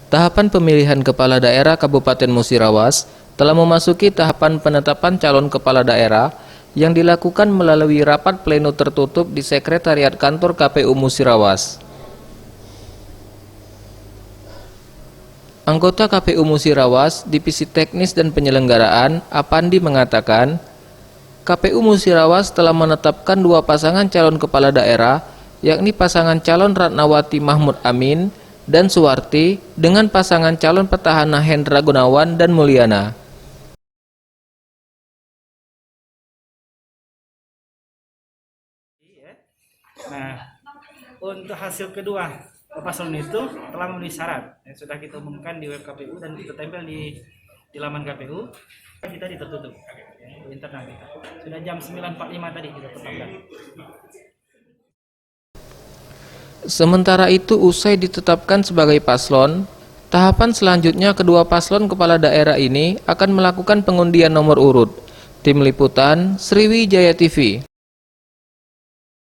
Tahapan pemilihan kepala daerah Kabupaten Musirawas telah memasuki tahapan penetapan calon kepala daerah yang dilakukan melalui rapat pleno tertutup di Sekretariat Kantor KPU Musirawas. Anggota KPU Musirawas, Divisi Teknis dan Penyelenggaraan, Apandi mengatakan, KPU Musirawas telah menetapkan dua pasangan calon kepala daerah, yakni pasangan calon Ratnawati Mahmud Amin dan Suwarti dengan pasangan calon petahana Hendra Gunawan dan Mulyana. Nah, untuk hasil kedua paslon itu telah memenuhi syarat yang sudah kita umumkan di web KPU dan kita tempel di laman KPU. Kita ditutup internal kita. Sudah jam 9.45 tadi kita tetapkan. Sementara itu, usai ditetapkan sebagai paslon, tahapan selanjutnya kedua paslon kepala daerah ini akan melakukan pengundian nomor urut. Tim Liputan, Sriwijaya TV.